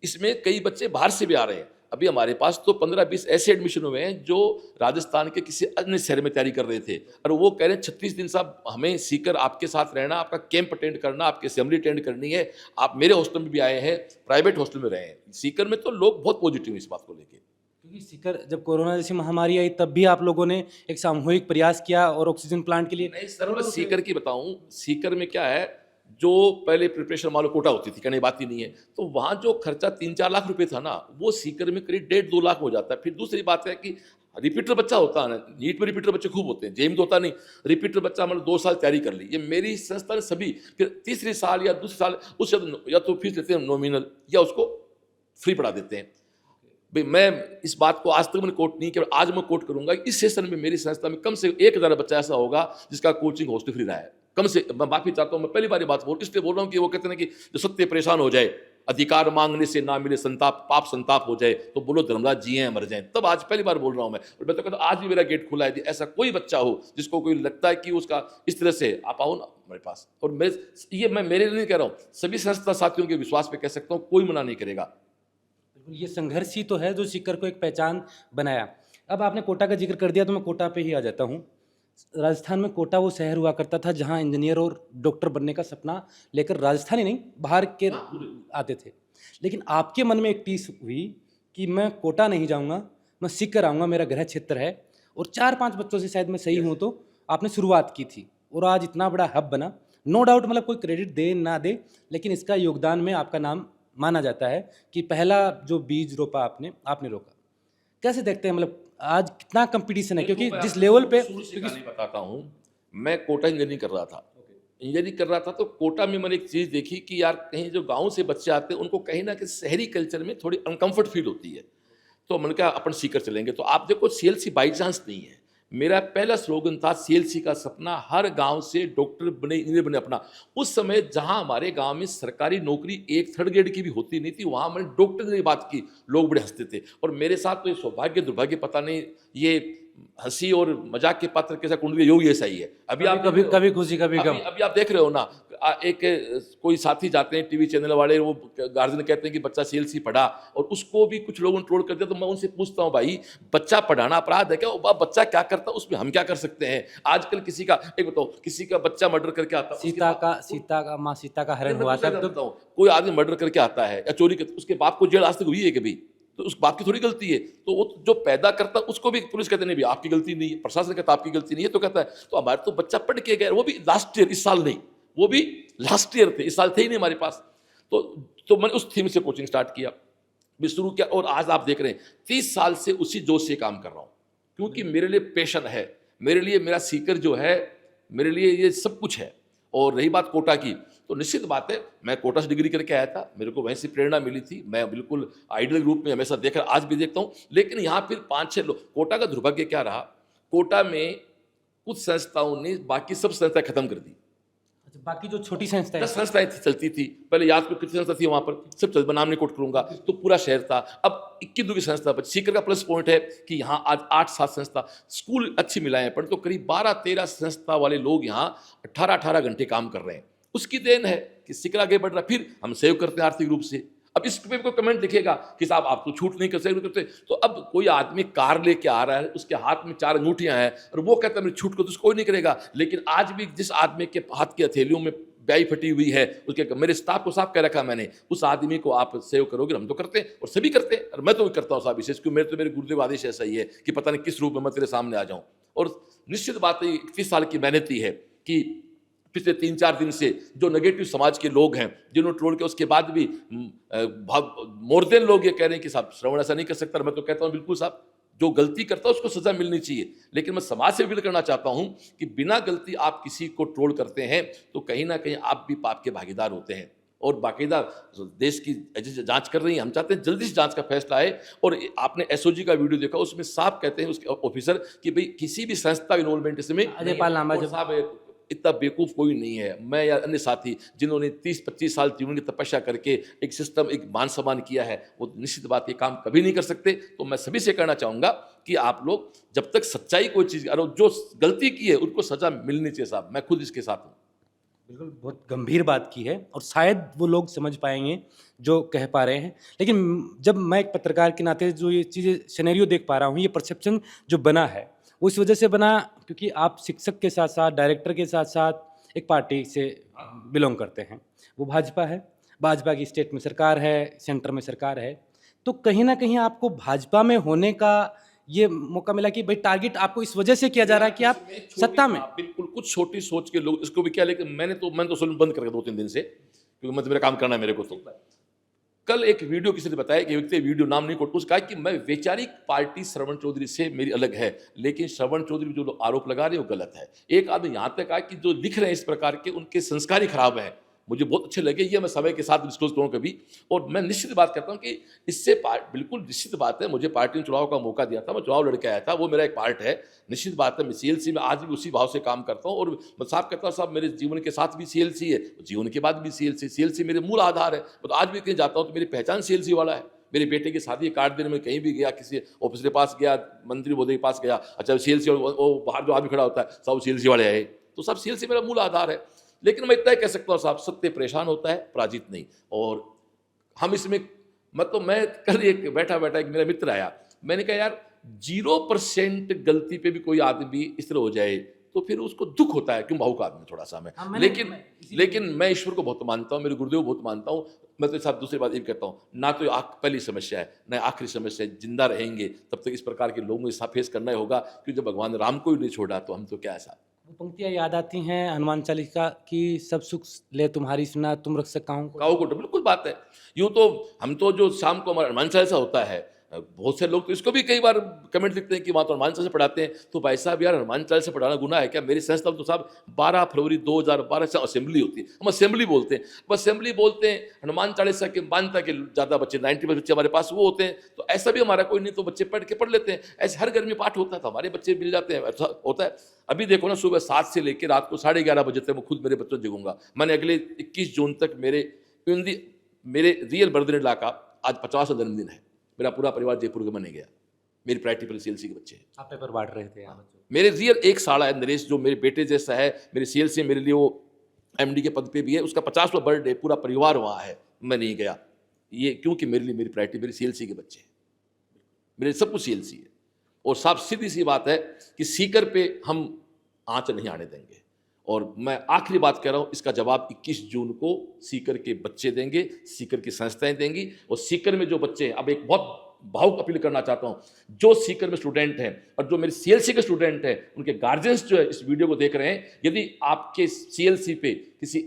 इसमें कई बच्चे बाहर से भी आ रहे हैं। अभी हमारे पास तो 15-20 ऐसे एडमिशन हुए हैं जो राजस्थान के किसी अन्य शहर में तैयारी कर रहे थे, और वो कह रहे हैं 36 दिन साहब हमें सीकर आपके साथ रहना, आपका कैंप अटेंड करना, आपकी असेंबली अटेंड करनी है। आप मेरे हॉस्टल में भी आए हैं, प्राइवेट हॉस्टल में रहे हैं। सीकर में तो लोग बहुत पॉजिटिव हैं इस बात को लेकर। क्योंकि सीकर जब कोरोना जैसी महामारी आई तब भी आप लोगों ने एक सामूहिक प्रयास किया और ऑक्सीजन प्लांट के लिए। नहीं सर, मैं सीकर की बताऊं, सीकर में क्या है, जो पहले प्रिपरेशन मान लो कोटा होती थी, कहने बात ही नहीं है, तो वहाँ जो खर्चा 3-4 लाख रुपए था ना, वो सीकर में करीब 1.5-2 लाख हो जाता है। फिर दूसरी बात है कि रिपीटर बच्चा होता है ना, नीट में रिपीटर बच्चे खूब होते हैं, जेम तो होता नहीं। रिपीटर बच्चा मतलब 2 साल तैयारी कर ली, ये मेरी संस्था ने सभी, फिर तीसरे साल या दूसरे साल उससे या तो फीस लेते हैं नॉमिनल, या उसको फ्री पढ़ा देते हैं। भाई मैं इस बात को आज तक मैंने कोट नहीं किया, आज मैं कोट करूंगा। इस सेशन में मेरी संस्था में कम से 1,000 बच्चा ऐसा होगा जिसका कोचिंग हॉस्टल फ्री रहा है। कम से मैं माफी चाहता हूँ, मैं पहली बार बात इसलिए बोल रहा हूँ कि वो कहते हैं कि जो सत्य परेशान हो जाए, अधिकार मांगने से ना मिले संताप, पाप संताप हो जाए, तो बोलो धर्मराज जी हैं मर जाएं। तब आज पहली बार बोल रहा हूँ मैं, और मैं तो कहता हूँ आज भी मेरा गेट खुला है। ऐसा कोई बच्चा हो जिसको कोई लगता है कि उसका इस तरह से, आप आओ ना मेरे पास। और मैं मेरे लिए नहीं कह रहा हूँ, सभी संस्था साथियों के विश्वास पे कह सकता हूँ, कोई मना नहीं करेगा। ये संघर्ष ही तो है जो सीकर को एक पहचान बनाया। अब आपने कोटा का जिक्र कर दिया तो मैं कोटा पे ही आ जाता हूँ। राजस्थान में कोटा वो शहर हुआ करता था जहाँ इंजीनियर और डॉक्टर बनने का सपना लेकर राजस्थानी नहीं बाहर के आते थे। लेकिन आपके मन में एक टीस हुई कि मैं कोटा नहीं जाऊँगा, मैं सीकर आऊँगा, मेरा गृह क्षेत्र है। और 4-5 बच्चों से शायद मैं सही हूँ तो आपने शुरुआत की थी और आज इतना बड़ा हब बना। नो डाउट, मतलब कोई क्रेडिट दे ना दे, लेकिन इसका योगदान में आपका नाम माना जाता है कि पहला जो बीज रोपा आपने रोका। कैसे देखते हैं, मतलब आज कितना कंपटीशन है? क्योंकि जिस लेवल पे, नहीं बताता हूँ, मैं कोटा इंजीनियरिंग कर रहा था। इंजीनियरिंग कर रहा था तो कोटा में मैंने एक चीज़ देखी कि यार कहीं जो गांव से बच्चे आते हैं उनको कहीं ना कहीं शहरी कल्चर में थोड़ी अनकंफर्ट फील होती है। तो मैंने कहा अपन सीकर चलेंगे। तो आप देखो सीएलसी बाई चांस नहीं है, मेरा पहला स्लोगन था सीएलसी का सपना हर गांव से डॉक्टर बने, इंजीनियर बने अपना। उस समय जहां हमारे गांव में सरकारी नौकरी 1 3rd ग्रेड की भी होती नहीं थी, वहां मैंने डॉक्टर की बात की, लोग बड़े हंसते थे। और मेरे साथ तो ये सौभाग्य दुर्भाग्य पता नहीं, ये हंसी और मजाक के पात्र के साथ कुंडली योग ऐसा ही है। अभी आप कभी खुशी कभी गम। अभी आप देख रहे हो ना, एक कोई साथी जाते हैं टीवी चैनल वाले, वो गार्जियन कहते हैं कि बच्चा सीएलसी पढ़ा और उसको भी कुछ लोगों ने ट्रोल कर दिया। तो मैं उनसे पूछता हूँ भाई, बच्चा पढ़ाना अपराध है क्या? बच्चा क्या करता है उसमें हम क्या कर सकते हैं? आजकल किसी का एक बताओ, किसी का बच्चा मर्डर करके आता है, माँ सीता का हरण हुआ था, तो कोई आदमी मर्डर करके आता है या चोरी करके, उसके बाप को जेल आज तक हुई है कभी? तो उस बाप की थोड़ी गलती है। तो वो जो पैदा करता है उसको भी पुलिस कहते नहीं भी आपकी गलती नहीं है, प्रशासन कहता आपकी गलती नहीं है, तो कहता है तो हमारे तो बच्चा पढ़ के गया, वो भी लास्ट ईयर, इस साल नहीं, वो भी लास्ट ईयर थे, इस साल थे ही नहीं हमारे पास। तो मैंने उस थीम से कोचिंग स्टार्ट किया, भी शुरू किया, और आज आप देख रहे हैं 30 साल से उसी जोश से काम कर रहा हूँ, क्योंकि मेरे लिए पैशन है, मेरे लिए मेरा सीकर जो है, मेरे लिए ये सब कुछ है। और रही बात कोटा की, तो निश्चित बात है मैं कोटा से डिग्री करके आया था, मेरे को वहीं से प्रेरणा मिली थी, मैं बिल्कुल आइडल ग्रुप में हमेशा देखा, आज भी देखता हूँ। लेकिन यहाँ फिर 5-6 लोग, कोटा का दुर्भाग्य क्या रहा, कोटा में कुछ संस्थाओं ने बाकी सब संस्थाएं खत्म कर दी। अच्छा, बाकी जो छोटी संस्थाएं 10 संस्थाएं चलती थी पहले, याद करो कितनी संस्था थी वहां पर, सब चल, नाम नहीं कोट करूंगा, तो पूरा शहर था। अब 21 की संस्था पर सीकर का प्लस पॉइंट है कि यहाँ आज 8-7 संस्था, स्कूल अच्छी मिलाए हैं, पर तो करीब 12-13 संस्था वाले लोग यहाँ 18-18 घंटे काम कर रहे हैं। उसकी देन है कि सीकर आगे बढ़ रहा, फिर हम सेव करते हैं आर्थिक रूप से। अब इस पे कोई कमेंट लिखेगा कि साहब आप तो छूट नहीं कर सकते, तो अब कोई आदमी कार लेके आ रहा है, उसके हाथ में 4 अंगूठियां हैं और वो कहता है मेरी छूट को, तो कोई नहीं करेगा। लेकिन आज भी जिस आदमी के हाथ की हथेलियों में ब्याई फटी हुई है, उसके, मेरे स्टाफ को साफ कह रखा मैंने, उस आदमी को आप सेव करोगे, हम तो करते हैं और सभी करते हैं, और मैं तो भी करता हूँ साहब विशेष, क्योंकि मेरे गुरुदेव आदेश ऐसा ही है कि पता नहीं किस रूप में मैं तेरे सामने आ जाऊँ। और निश्चित बात है 31 साल की मेहनत ही है कि पिछले 3-4 दिन से जो नेगेटिव समाज के लोग हैं, जिन्होंने ट्रोल किया, उसके बाद भी मोर देन लोग ये कह रहे हैं कि साहब श्रवण ऐसा नहीं कर सकता। मैं तो कहता हूँ बिल्कुल साहब, जो गलती करता है उसको सजा मिलनी चाहिए। लेकिन मैं समाज से अपील करना चाहता हूं कि बिना गलती आप किसी को ट्रोल करते हैं तो कहीं ना कहीं आप भी पाप के भागीदार होते हैं। और बाकायदा देश की एजेंसी जांच कर रही है, हम चाहते हैं जल्दी से जांच का फैसला आए। और आपने एसओजी का वीडियो देखा, उसमें साफ कहते हैं उसके ऑफिसर कि भाई किसी भी संस्था इन्वॉल्वमेंट इसमें साहब, इतना बेवकूफ़ कोई नहीं है। मैं या अन्य साथी जिन्होंने 30-25 साल जीवन की तपस्या करके एक सिस्टम, एक मान सम्मान किया है, वो निश्चित बात ये काम कभी नहीं कर सकते। तो मैं सभी से कहना चाहूँगा कि आप लोग जब तक सच्चाई कोई चीज़, और जो गलती की है उनको सजा मिलनी चाहिए साहब, मैं खुद इसके साथ हूँ। बिल्कुल, बहुत गंभीर बात की है और शायद वो लोग समझ पाएंगे जो कह पा रहे हैं। लेकिन जब मैं एक पत्रकार के नाते जो ये चीज़ें सिनेरियो देख पा रहा हूँ, ये परसेप्शन जो बना है वो इस वजह से बना क्योंकि आप शिक्षक के साथ साथ, डायरेक्टर के साथ साथ एक पार्टी से बिलोंग करते हैं, वो भाजपा है। भाजपा की स्टेट में सरकार है, सेंटर में सरकार है, तो कहीं ना कहीं आपको भाजपा में होने का ये मौका मिला कि भाई टारगेट आपको इस वजह से किया जा रहा है कि आप सत्ता में। बिल्कुल, कुछ छोटी सोच के लोग इसको भी क्या, लेकिन मैंने तो सुन बंद कर 2-3 दिन से, क्योंकि मैं मेरा काम करना है मेरे को। तो कल एक वीडियो किसी ने बताया कि व्यक्ति, वीडियो नाम नहीं कोट, उसने कहा कि मैं वैचारिक पार्टी श्रवण चौधरी से मेरी अलग है, लेकिन श्रवण चौधरी जो लोग आरोप लगा रहे हैं वो गलत है। एक आदमी यहाँ तक कहा कि जो लिख रहे हैं इस प्रकार के, उनके संस्कार ही खराब हैं। मुझे बहुत अच्छे लगे, ये मैं समय के साथ डिस्क्लोज करूँ कभी। और मैं निश्चित बात करता हूँ कि इससे बिल्कुल निश्चित बात है, मुझे पार्टी ने चुनाव का मौका दिया था, मैं चुनाव लड़के आया था, वो मेरा एक पार्ट है। निश्चित बात है मैं सीएलसी में आज भी उसी भाव से काम करता हूँ। और मैं साफ कहता हूँ साहब, मेरे जीवन के साथ भी सीएलसी है, जीवन के बाद भी सीएलसी मेरे मूल आधार है। तो आज भी कहीं जाता हूँ तो मेरी पहचान सीएलसी वाला है। मेरे बेटे की शादी कार्ड देने में कहीं भी गया, किसी ऑफिस के पास गया, मंत्री महोदय के पास गया, अच्छा सीएलसी, वो बाहर जो आदमी खड़ा होता है सब सीएलसी वाले आए, तो सब सीएलसी मेरा मूल आधार है। लेकिन मैं इतना ही कह सकता हूँ साहब, सत्य परेशान होता है, पराजित नहीं। और हम इसमें मैं कल एक बैठा एक मेरा मित्र आया, मैंने कहा यार 0% गलती पे भी कोई आदमी इस तरह हो जाए तो फिर उसको दुख होता है, क्यों भावुक आदमी थोड़ा सा मैं। लेकिन मैं ईश्वर को बहुत मानता हूँ, मेरे गुरुदेव बहुत मानता हूँ। मैं तो साहब दूसरी बात ये कहता हूँ, ना तो पहली समस्या है ना आखिरी समस्या है। जिंदा रहेंगे तब तक इस प्रकार के लोगों को फेस करना ही होगा, क्योंकि जब भगवान राम को ही नहीं छोड़ा तो हम तो क्या है साहब। वो पंक्तियाँ याद आती हैं हनुमान चालीसा की, सब सुख ले तुम्हारी सुना, तुम रख काहू को। बिल्कुल बात है। यूँ तो हम तो जो शाम को हमारा हनुमान चालीसा होता है, बहुत से लोग तो इसको भी कई बार कमेंट लिखते हैं कि वहाँ तो हनुमान चालीसा पढ़ाते हैं। तो भाई साहब यार, हनुमान चालीसा पढ़ाना गुनाह है क्या? मेरी संस्था तो साहब 12 फरवरी 2012 से असेंबली होती है, हम असेंबली बोलते हैं। अब असेंबली बोलते हैं, हनुमान चालीसा के मान्यता के ज़्यादा बच्चे 90% बच्चे हमारे पास वो होते हैं। तो ऐसा भी हमारा कोई नहीं तो बच्चे पढ़ लेते हैं। ऐसे हर घर में पाठ होता है तो हमारे बच्चे मिल जाते हैं, ऐसा होता है। अभी देखो ना, सुबह 7 से लेकर रात को 11:30 बजे तक मैं खुद मेरे बच्चों जगूंगा। मैंने अगले 21 जून तक मेरे रियल बर्थडे का आज 50वां जन्मदिन है। मेरा पूरा परिवार जयपुर का बने गया, मेरी प्रैक्टिकल सीएलसी के बच्चे हैं। आप पेपर बांट रहे थे यहाँ? मेरे रियल एक साड़ा है नरेश, जो मेरे बेटे जैसा है, मेरे सीएलसी मेरे लिए वो एमडी के पद पे भी है, उसका 50वां बर्थडे, पूरा परिवार वहाँ है, मैं नहीं गया। ये क्योंकि मेरे लिए मेरी प्रायोरिटी मेरी सीएलसी के बच्चे हैं, मेरे सब कुछ सीएलसी है। और साफ सीधी सी बात है कि सीकर पे हम आंच नहीं आने देंगे। और मैं आखिरी बात कह रहा हूँ, इसका जवाब 21 जून को सीकर के बच्चे देंगे, सीकर की संस्थाएं देंगी। और सीकर में जो बच्चे हैं, अब एक बहुत भावुक अपील करना चाहता हूँ, जो सीकर में स्टूडेंट हैं और जो मेरे सीएलसी के स्टूडेंट हैं, उनके गार्जियंस जो है इस वीडियो को देख रहे हैं, यदि आपके सीएलसी पे किसी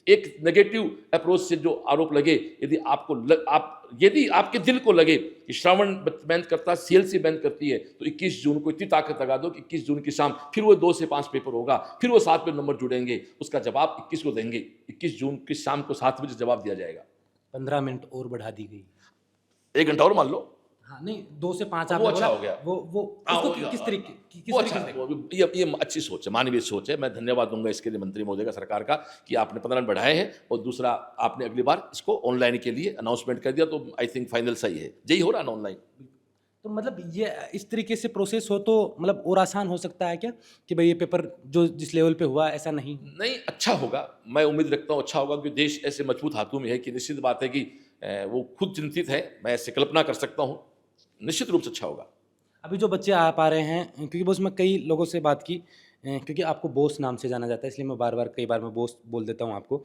एक नेगेटिव अप्रोच से जो आरोप लगे, यदि आपके दिल को लगे कि श्रावण बैन करता, सीएलसी बैन करती है, तो 21 जून को इतनी ताकत लगा दो कि 21 जून की शाम फिर वो 2 से 5 पेपर होगा, फिर वो 7 पे नंबर जुड़ेंगे, उसका जवाब 21 को देंगे। 21 जून की शाम को 7 बजे जवाब दिया जाएगा। 15 मिनट और बढ़ा दी गई। 1 घंटा और मान लो। हाँ नहीं, 2 से 5 वो अच्छा हो गया। वो उसको किस तरीके वो अच्छा, ये अच्छी सोच है, मानवीय सोच है। मैं धन्यवाद दूंगा इसके लिए मंत्री महोदय का, सरकार का, कि आपने 15 मिनट बढ़ाए हैं। और दूसरा, आपने अगली बार इसको ऑनलाइन के लिए अनाउंसमेंट कर दिया, तो आई थिंक फाइनल सही है। यही हो रहा है ना ऑनलाइन। तो मतलब ये इस तरीके से प्रोसेस हो तो मतलब और आसान हो सकता है क्या, कि भाई ये पेपर जो जिस लेवल पे हुआ ऐसा नहीं? नहीं, अच्छा होगा, मैं उम्मीद रखता हूँ अच्छा होगा, क्योंकि देश ऐसे मजबूत हाथों में है कि निश्चित बात है कि वो खुद चिंतित है, मैं ऐसे कल्पना कर सकता हूँ, निश्चित रूप से अच्छा होगा। अभी जो बच्चे आ पा रहे हैं, क्योंकि बॉस मैं कई लोगों से बात की, क्योंकि आपको बॉस नाम से जाना जाता है, इसलिए मैं कई बार मैं बॉस बोल देता हूँ आपको।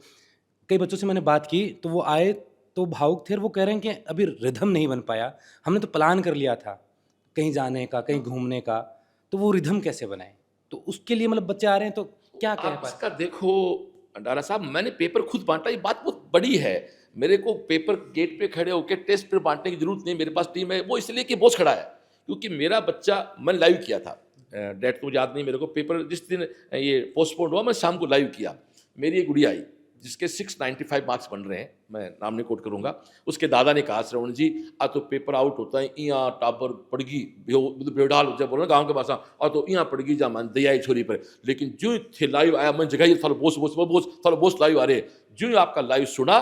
कई बच्चों से मैंने बात की तो वो आए तो भावुक थे, और वो कह रहे हैं कि अभी रिदम नहीं बन पाया, हमने तो प्लान कर लिया था कहीं जाने का, कहीं घूमने का, तो वो रिदम कैसे बनाए? तो उसके लिए मतलब बच्चे आ रहे हैं, तो क्या कह आप पाए? इसका देखो डारा साहब, मैंने पेपर खुद बांटा, ये बात बहुत बड़ी है। मेरे को पेपर गेट पे खड़े होकर टेस्ट पे बांटने की जरूरत नहीं, मेरे पास टीम है। वो इसलिए कि बॉस खड़ा है, क्योंकि मेरा बच्चा, मैं लाइव किया था, डेट तो याद नहीं मेरे को, पेपर जिस दिन ये पोस्टपोन हुआ, मैं शाम को लाइव किया। मेरी एक गुड़िया आई जिसके 695 मार्क्स बन रहे हैं, मैं नाम नहीं कोट करूंगा। उसके दादा ने कहा, श्रवण जी आ तो पेपर आउट होता है, यहाँ टाबर पड़गी बेवडाल हो जाए, बोलो गाँव के भाषा, और तो यहाँ पड़गी जा मान दया छोरी पर। लेकिन जो थे लाइव आया, मैं जगह थालो बोस लाइव आ रहे, जो आपका लाइव सुना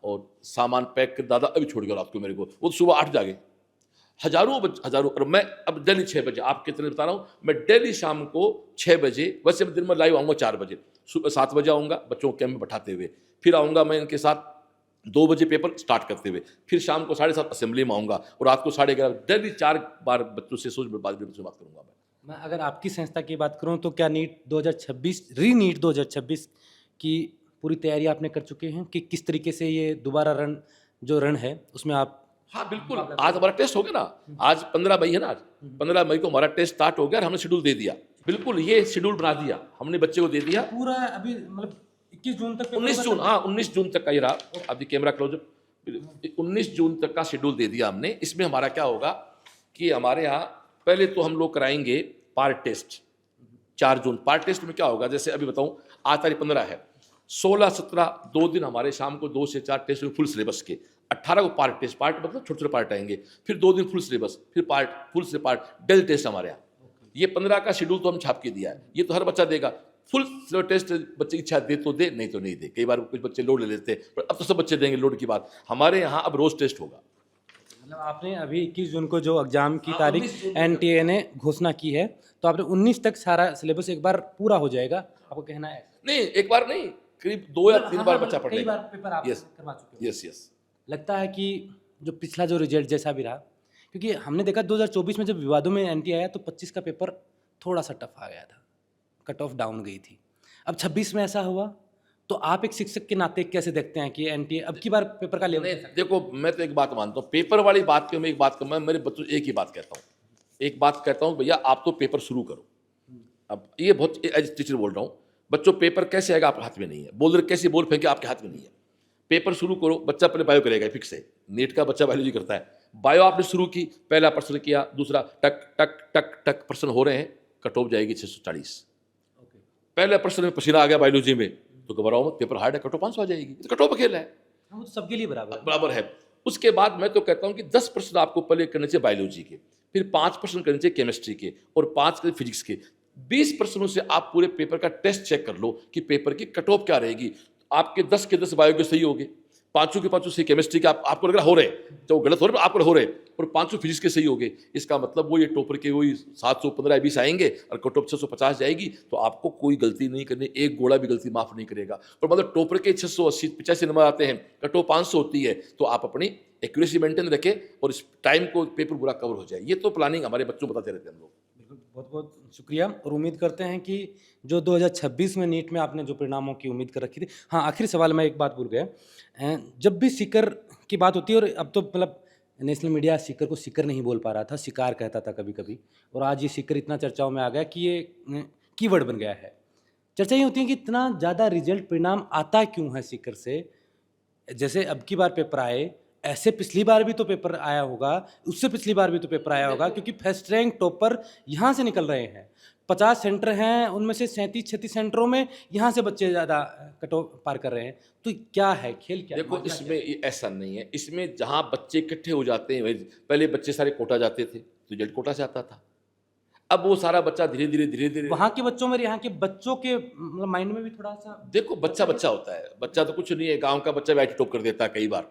और सामान पैक कर दादा अभी छोड़ गया रात को मेरे को। वो सुबह 8 जागे, हजारों, और मैं अब डेली 6 बजे, आप कितने बता रहा हूँ, मैं डेली शाम को 6 बजे, वैसे मैं दिन में लाइव आऊँगा 4 बजे, सुबह 7 बजे आऊँगा बच्चों को कैंप में बैठाते हुए, फिर आऊँगा मैं इनके साथ 2 बजे पेपर स्टार्ट करते हुए, फिर शाम को 7:30 असेंबली में आऊँगा, और रात को 11:30, डेली 4 बार बच्चों से बात करूँगा मैं अगर आपकी संस्था की बात करूं तो क्या नीट 2026 री-नीट 2026 की पूरी तैयारी आपने कर चुके हैं, कि किस तरीके से ये दोबारा रण है उसमें आप? हाँ बिल्कुल, आज हमारा टेस्ट हो गया ना, आज 15 मई है ना, आज 15 मई को हमारा टेस्ट स्टार्ट हो गया और हमने शेड्यूल दे दिया। बिल्कुल, ये शेड्यूल बना दिया हमने, बच्चे को दे दिया पूरा अभी मतलब 21 जून तक 19 जून, हाँ 19 जून तक का ये रहा। अभी कैमरा क्लोज, 19 जून तक का शेड्यूल दे दिया हमने। इसमें हमारा क्या होगा कि हमारे यहाँ पहले तो हम लोग कराएंगे पार्ट टेस्ट 4 जून। पार्ट टेस्ट में क्या होगा, जैसे अभी बताऊं, आज तारीख 15 है, 16-17 2 दिन हमारे शाम को 2 से 4 टेस्ट फुल सिलेबस के, 18 को पार्ट टेस्ट, पार्ट मतलब छोटे छोटे पार्ट आएंगे, फिर 2 दिन फुल सिलेबस, फिर पार्ट फुल से पार्ट डेल टेस्ट हमारे यहाँ। ये 15 का शेड्यूल तो हम छाप के दिया है, ये तो हर बच्चा देगा। फुल टेस्ट बच्चे की इच्छा दे तो दे, नहीं तो नहीं दे। कई बार कुछ बच्चे लोड ले लेते हैं, पर अब तो सब बच्चे देंगे लोड की बात। हमारे यहाँ अब रोज टेस्ट होगा। मतलब आपने अभी 21 जून को जो एग्जाम की तारीख एनटीए ने घोषणा की है, तो आपने 19 तक सारा सिलेबस एक बार पूरा हो जाएगा, आपको कहना है? नहीं, एक बार नहीं, करीब 2 या 3 बार बच्चा पढ़ कई लेगा। बार पेपर आप करवा चुके हो। यस। लगता है कि जो पिछला जो रिजल्ट जैसा भी रहा, क्योंकि हमने देखा 2024 में जब विवादों में एनटीए आया तो 25 का पेपर थोड़ा सा टफ आ गया था, कट ऑफ डाउन गई थी। अब 26 में ऐसा हुआ, तो आप एक शिक्षक के नाते कैसे देखते हैं कि एनटीए अब की बार पेपर का लेवल? नहीं देखो, मैं तो एक बात मानता हूँ, पेपर वाली बात पे मैं एक बात मैं मेरे बच्चों से एक ही बात कहता हूँ, भैया आप तो पेपर शुरू करो। अब ये बहुत एज टीचर बोल रहा हूँ, बच्चों पेपर कैसे आएगा आपके हाथ में नहीं है, बोल कैसे बोल फेंके आपके हाथ में नहीं है। पेपर शुरू करो, बच्चा पहले बायो करेगा फिक्स है, नीट का बच्चा बायोलॉजी करता है। बायो आपने शुरू की, पहला प्रश्न किया, दूसरा टक टक टक टक प्रश्न हो रहे हैं, कट ऑफ जाएगी 640। पहले प्रश्न में पसीना आ गया बायोलॉजी में, तो घबराओ मत, पेपर हार्ड है, कट ऑफ 500 आ जाएगी। तो कट ऑफ खेल है, वो तो सबके लिए बराबर है। उसके बाद मैं तो कहता हूँ कि 10 प्रश्न आपको पहले करने चाहिए बायोलॉजी के, फिर 5 प्रश्न करने चाहिए केमिस्ट्री के, और 5 करने फिजिक्स के। 20 प्रश्नों से आप पूरे पेपर का टेस्ट चेक कर लो कि पेपर की कट ऑफ क्या रहेगी। आपके 10 के 10 बायो के सही हो गए, पांचों के पांचों सही केमिस्ट्री के आपको लग रहा हो रहे, तो वो गलत हो रहे आपको हो रहे, और पांचों फिजिक्स के सही हो गए। इसका मतलब वो ये टॉपर के वही 715-20 आएंगे और कट ऑफ 650 जाएगी, तो आपको कोई गलती नहीं करनी, एक गोला भी गलती माफ नहीं करेगा। और मतलब टॉपर के 680-85 नंबर आते हैं, कट ऑफ 500 होती है, तो आप अपनी एक्यूरेसी मेंटेन रखें और इस टाइम को पेपर पूरा कवर हो जाए। ये तो प्लानिंग हमारे बच्चों को बताते रहते हैं हम लोग। बिल्कुल, बहुत बहुत शुक्रिया, और उम्मीद करते हैं कि जो 2026 में नीट में आपने जो परिणामों की उम्मीद कर रखी थी। हाँ, आखिरी सवाल मैं एक बात भूल गया। जब भी सीकर की बात होती है, और अब तो मतलब नेशनल मीडिया सीकर को सीकर नहीं बोल पा रहा था, शिकार कहता था कभी कभी, और आज ये सीकर इतना चर्चाओं में आ गया कि ये कीवर्ड बन गया है। चर्चा ये होती है कि इतना ज़्यादा रिजल्ट परिणाम आता क्यों है सीकर से। जैसे अब की बार पेपर आए, ऐसे पिछली बार भी तो पेपर आया होगा, उससे पिछली बार भी तो पेपर आया होगा, क्योंकि फर्स्ट रैंक टॉपर यहाँ से निकल रहे हैं। 50 सेंटर हैं, उनमें से 37-36 सेंटरों में यहाँ से बच्चे ज़्यादा कट ऑफ पार कर रहे हैं। तो क्या है खेल, क्या देखो इसमें ये ऐसा नहीं है, इसमें जहाँ बच्चे इकट्ठे हो जाते हैं, पहले बच्चे सारे कोटा जाते थे तो रिजल्ट कोटा से आता था। अब वो सारा बच्चा धीरे धीरे वहाँ के बच्चों में, यहाँ के बच्चों के मतलब माइंड में भी थोड़ा सा, देखो बच्चा बच्चा होता है, बच्चा तो कुछ नहीं है, गांव का बच्चा भी IT टॉप कर देता है कई बार।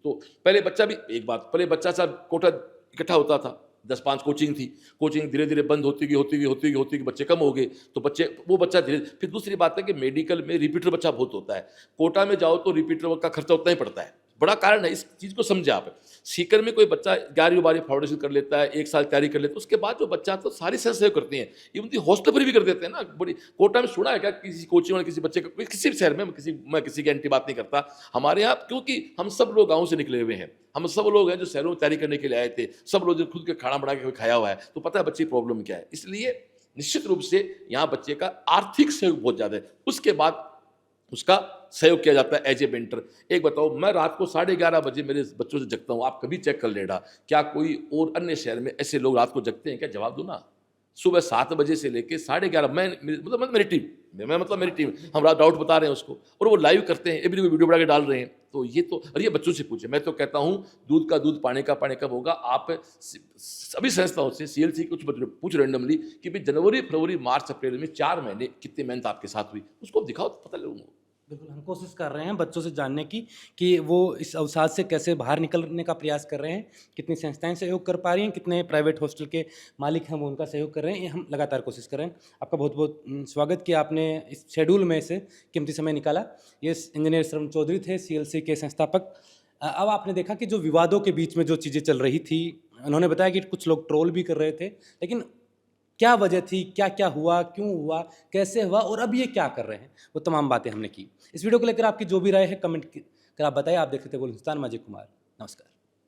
तो पहले बच्चा भी, एक बात, पहले बच्चा सब कोटा इकट्ठा होता था, 10-5 कोचिंग थी, कोचिंग धीरे धीरे बंद होती गई, बच्चे कम हो गए, तो वो बच्चा धीरे। फिर दूसरी बात है कि मेडिकल में रिपीटर बच्चा बहुत होता है, कोटा में जाओ तो रिपीटर का खर्चा उतना ही पड़ता है, बड़ा कारण है। इस चीज़ को समझे आप। सीकर में कोई बच्चा 11वीं-12वीं फाउंडेशन कर लेता है, 1 साल तैयारी कर लेता है, उसके बाद जो बच्चा तो सारी संस्थाएं करती हैं, इवन दी हॉस्टल पर भी कर देते हैं ना। बड़ी कोटा में सुना है क्या किसी कोचिंग में किसी बच्चे का, किसी भी शहर में, मैं किसी की एंटी बात नहीं करता, हमारे यहाँ, क्योंकि हम सब लोग गाँव से निकले हुए हैं, हम सब लोग हैं जो शहरों में तैयारी करने के लिए आए थे, सब लोग जो खुद के खाना बना के खाया हुआ है, तो पता है बच्चे की प्रॉब्लम क्या है। इसलिए निश्चित रूप से यहाँ बच्चे का आर्थिक सहयोग बहुत ज़्यादा है, उसके बाद उसका सहयोग किया जाता है एज ए मेंटर। एक बताओ, मैं रात को 11:30 बजे मेरे बच्चों से जगता हूँ, आप कभी चेक कर लेना, क्या कोई और अन्य शहर में ऐसे लोग रात को जगते हैं क्या? जवाब दो ना। सुबह 7 बजे से लेके 11:30, मेरी टीम, हम रात डाउट बता रहे हैं उसको, और वो लाइव करते हैं, एवरी वीडियो बना के डाल रहे हैं। तो ये तो, और ये बच्चों से पूछे, मैं तो कहता हूँ दूध का दूध पानी का पानी कब होगा। आप सभी संस्थाओं से, CLC कुछ पूछ रैंडमली कि भाई जनवरी फरवरी मार्च अप्रैल में 4 महीने कितनी मेहनत आपके साथ हुई, उसको दिखाओ तो पता लगूंगा। बिल्कुल, हम कोशिश कर रहे हैं बच्चों से जानने की कि वो इस अवसाद से कैसे बाहर निकलने का प्रयास कर रहे हैं, कितनी संस्थाएं सहयोग कर पा रही हैं, कितने प्राइवेट हॉस्टल के मालिक हैं वो उनका सहयोग कर रहे हैं, ये हम लगातार कोशिश कर रहे हैं। आपका बहुत बहुत स्वागत कि आपने इस शेड्यूल में से कीमती समय निकाला। ये इंजीनियर श्रवण चौधरी थे, CLC के संस्थापक। अब आपने देखा कि जो विवादों के बीच में जो चीज़ें चल रही थी, उन्होंने बताया कि कुछ लोग ट्रोल भी कर रहे थे, लेकिन क्या वजह थी, क्या क्या हुआ, क्यों हुआ, कैसे हुआ, और अब ये क्या कर रहे हैं, वो तमाम बातें हमने की। इस वीडियो को लेकर आपकी जो भी राय है कमेंट कर आप बताइए। आप देख रहे थे बोल हिंदुस्तान, मैं अजय कुमार, नमस्कार।